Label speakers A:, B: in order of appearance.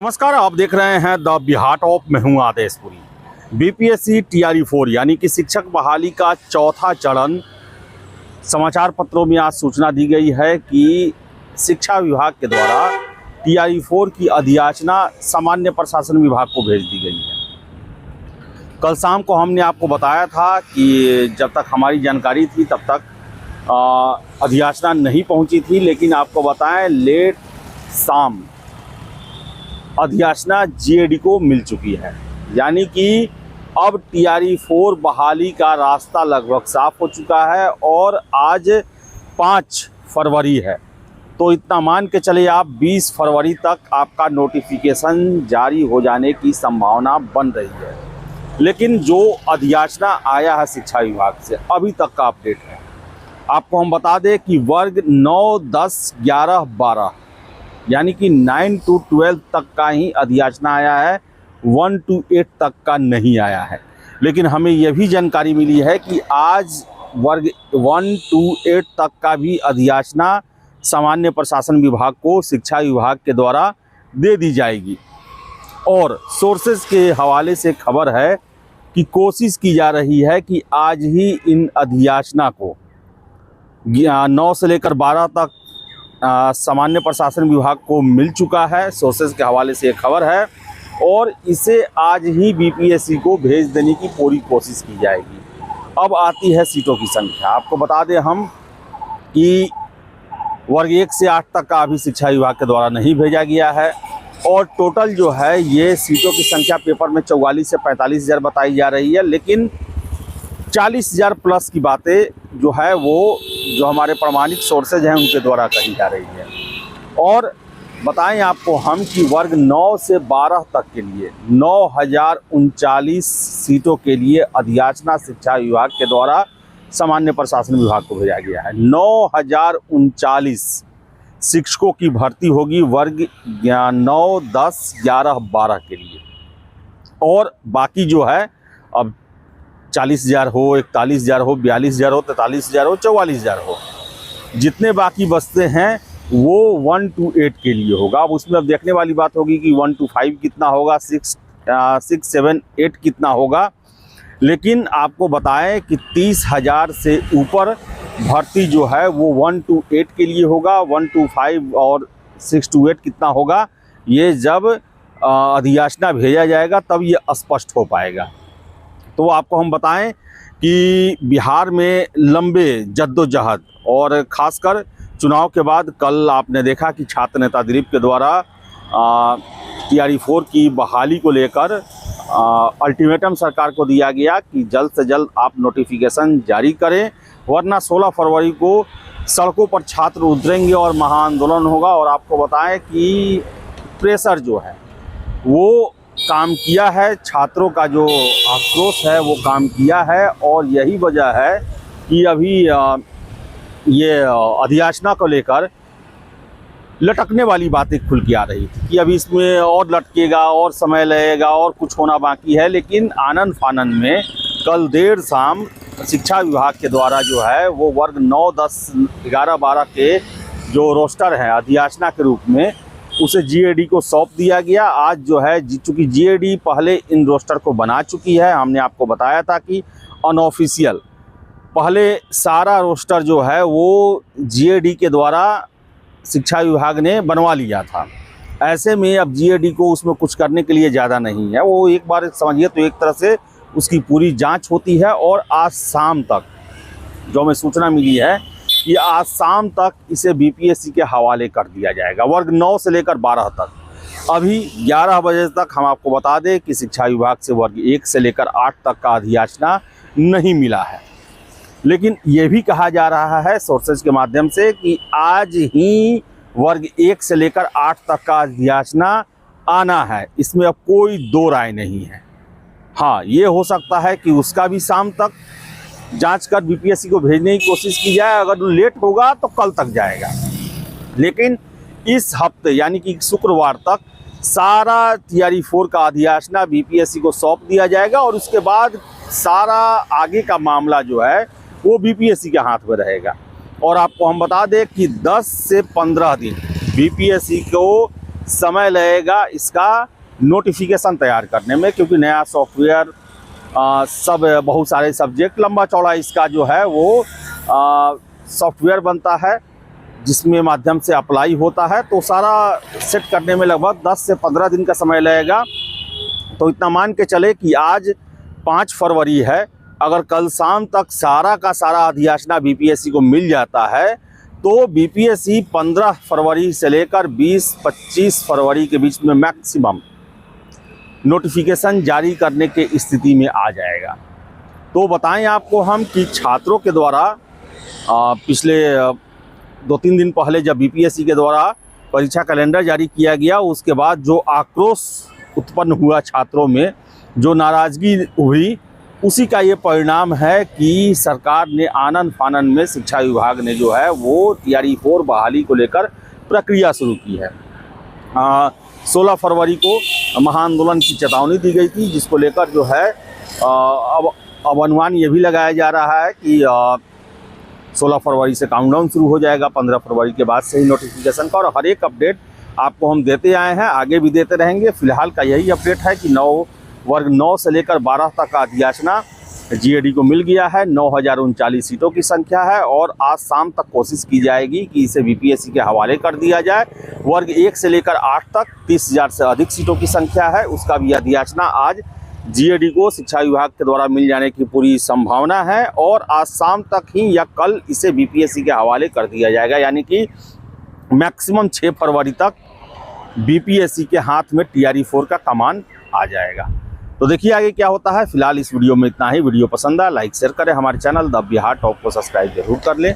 A: नमस्कार, आप देख रहे हैं द बिहार ऑफ। मैं हूं आदेशपुरी। बीपीएससी टीआरई 4 यानी कि शिक्षक बहाली का चौथा चरण समाचार पत्रों में आज सूचना दी गई है कि शिक्षा विभाग के द्वारा टीआरई 4 की अधियाचना सामान्य प्रशासन विभाग को भेज दी गई है। कल शाम को हमने आपको बताया था कि जब तक हमारी जानकारी थी तब तक अधियाचना नहीं पहुंची थी, लेकिन आपको बताएं लेट शाम अधियाचना जीएडी को मिल चुकी है। यानी कि अब टीआरई 4 बहाली का रास्ता लगभग साफ हो चुका है और आज 5 फरवरी है, तो इतना मान के चले आप 20 फरवरी तक आपका नोटिफिकेशन जारी हो जाने की संभावना बन रही है। लेकिन जो अधियाचना आया है शिक्षा विभाग से अभी तक का अपडेट है, आपको हम बता दें कि वर्ग 9, 10, 11, 12 यानी कि 9 to 12 तक का ही अधियाचना आया है, 1 to 8 तक का नहीं आया है। लेकिन हमें यह भी जानकारी मिली है कि आज वर्ग 1 to 8 तक का भी अधियाचना सामान्य प्रशासन विभाग को शिक्षा विभाग के द्वारा दे दी जाएगी। और सोर्सेज के हवाले से खबर है कि कोशिश की जा रही है कि आज ही इन अधियाचना को 9 से लेकर 12 तक सामान्य प्रशासन विभाग को मिल चुका है। सोर्सेज के हवाले से एक खबर है और इसे आज ही बीपीएससी को भेज देने की पूरी कोशिश की जाएगी। अब आती है सीटों की संख्या। आपको बता दें हम कि वर्ग 1 से 8 तक का अभी शिक्षा विभाग के द्वारा नहीं भेजा गया है और टोटल जो है ये सीटों की संख्या पेपर में 44 से 45 हज़ार बताई जा रही है, लेकिन 40,000 प्लस की बातें जो है वो जो हमारे प्रमाणित सोर्सेज हैं उनके द्वारा कही जा रही है। और बताएं आपको हम कि वर्ग 9 से 12 तक के लिए 9,039 सीटों के लिए अधियाचना शिक्षा विभाग के द्वारा सामान्य प्रशासन विभाग को भेजा गया है। 9,039 शिक्षकों की भर्ती होगी वर्ग 9, 10, 11, 12 के लिए। और बाकी जो है अब 40,000 हो, 41,000 हो, 42,000 हो, 43,000 हो, 44,000 हो, जितने बाकी बचते हैं वो 1 to 8 के लिए होगा। अब उसमें अब देखने वाली बात होगी कि 1 to 5 कितना होगा, 6, 7, 8 कितना होगा। लेकिन आपको बताएं कि 30,000 से ऊपर भर्ती जो है वो 1 to 8 के लिए होगा। 1 to 5 और 6 to 8 कितना होगा, ये जब अधियाचना भेजा जाएगा तब ये स्पष्ट हो पाएगा। तो आपको हम बताएं कि बिहार में लंबे जद्दोजहद और ख़ासकर चुनाव के बाद कल आपने देखा कि छात्र नेता दिलीप के द्वारा टीआरई 4 की बहाली को लेकर अल्टीमेटम सरकार को दिया गया कि जल्द से जल्द आप नोटिफिकेशन जारी करें, वरना 16 फरवरी को सड़कों पर छात्र उतरेंगे और महाआंदोलन होगा। और आपको बताएं कि प्रेशर जो है वो काम किया है, छात्रों का जो आक्रोश है वो काम किया है और यही वजह है कि अभी ये अधियाचना को लेकर लटकने वाली बातें खुल के आ रही थी कि अभी इसमें और लटकेगा और समय लगेगा और कुछ होना बाकी है। लेकिन आनन फानन में कल देर शाम शिक्षा विभाग के द्वारा जो है वो वर्ग 9, 10, 11, 12 के जो रोस्टर है अधियाचना के रूप में उसे जीएडी को सौंप दिया गया। आज जो है चूँकि जीएडी पहले इन रोस्टर को बना चुकी है, हमने आपको बताया था कि अनऑफिशियल पहले सारा रोस्टर जो है वो जीएडी के द्वारा शिक्षा विभाग ने बनवा लिया था। ऐसे में अब जीएडी को उसमें कुछ करने के लिए ज़्यादा नहीं है, वो एक बार समझिए तो एक तरह से उसकी पूरी जांच होती है। और आज शाम तक जो हमें सूचना मिली है कि आज शाम तक इसे बीपीएससी के हवाले कर दिया जाएगा वर्ग 9 से लेकर 12 तक। अभी 11 बजे तक हम आपको बता दें कि शिक्षा विभाग से वर्ग 1 से लेकर 8 तक का अधियाचना नहीं मिला है। लेकिन ये भी कहा जा रहा है सोर्सेज के माध्यम से कि आज ही वर्ग 1 से लेकर 8 तक का अधियाचना आना है, इसमें अब कोई दो राय नहीं है। हाँ, ये हो सकता है कि उसका भी शाम तक जांच कर बीपीएससी को भेजने की कोशिश की जाए, अगर लेट होगा तो कल तक जाएगा। लेकिन इस हफ्ते यानी कि शुक्रवार तक सारा टीआरई 4 का अधियाचना बीपीएससी को सौंप दिया जाएगा और उसके बाद सारा आगे का मामला जो है वो बीपीएससी के हाथ में रहेगा। और आपको हम बता दें कि 10 से 15 दिन बीपीएससी को समय लगेगा इसका नोटिफिकेशन तैयार करने में, क्योंकि नया सॉफ्टवेयर सब बहुत सारे सब्जेक्ट लंबा चौड़ा इसका जो है वो सॉफ्टवेयर बनता है जिसमें माध्यम से अप्लाई होता है, तो सारा सेट करने में लगभग 10 से 15 दिन का समय लगेगा। तो इतना मान के चले कि आज 5 फरवरी है, अगर कल शाम तक सारा का सारा अधियाचना बीपीएससी को मिल जाता है तो बीपीएससी 15 फरवरी से लेकर 20-25 फरवरी के बीच में मैक्सिमम नोटिफिकेशन जारी करने के स्थिति में आ जाएगा। तो बताएं आपको हम कि छात्रों के द्वारा पिछले 2-3 दिन पहले जब बीपीएससी के द्वारा परीक्षा कैलेंडर जारी किया गया, उसके बाद जो आक्रोश उत्पन्न हुआ छात्रों में, जो नाराज़गी हुई, उसी का ये परिणाम है कि सरकार ने आनन फानन में शिक्षा विभाग ने जो है वो TRE 4 बहाली को लेकर प्रक्रिया शुरू की है। 16 फरवरी को महाआंदोलन की चेतावनी दी गई थी, जिसको लेकर जो है अब अनुमान ये भी लगाया जा रहा है कि 16 फरवरी से काउंटडाउन शुरू हो जाएगा, 15 फरवरी के बाद से ही नोटिफिकेशन का। और हर एक अपडेट आपको हम देते आए हैं, आगे भी देते रहेंगे। फिलहाल का यही अपडेट है कि वर्ग 9 से लेकर 12 तक का अधियाचना GAD को मिल गया है। 9039 सीटों की संख्या है और आज शाम तक कोशिश की जाएगी कि इसे बीपीएससी के हवाले कर दिया जाए। वर्ग 1 से लेकर 8 तक 30,000 से अधिक सीटों की संख्या है, उसका भी अधियाचना आज GAD को शिक्षा विभाग के द्वारा मिल जाने की पूरी संभावना है और आज शाम तक ही या कल इसे बीपीएससी के हवाले कर दिया जाएगा। यानी कि मैक्सिमम 6 फरवरी तक बीपीएससी के हाथ में TRE 4 का कमान आ जाएगा। तो देखिए आगे क्या होता है। फिलहाल इस वीडियो में इतना ही। वीडियो पसंद आया लाइक शेयर करें, हमारे चैनल द बिहार टॉप को सब्सक्राइब जरूर कर लें।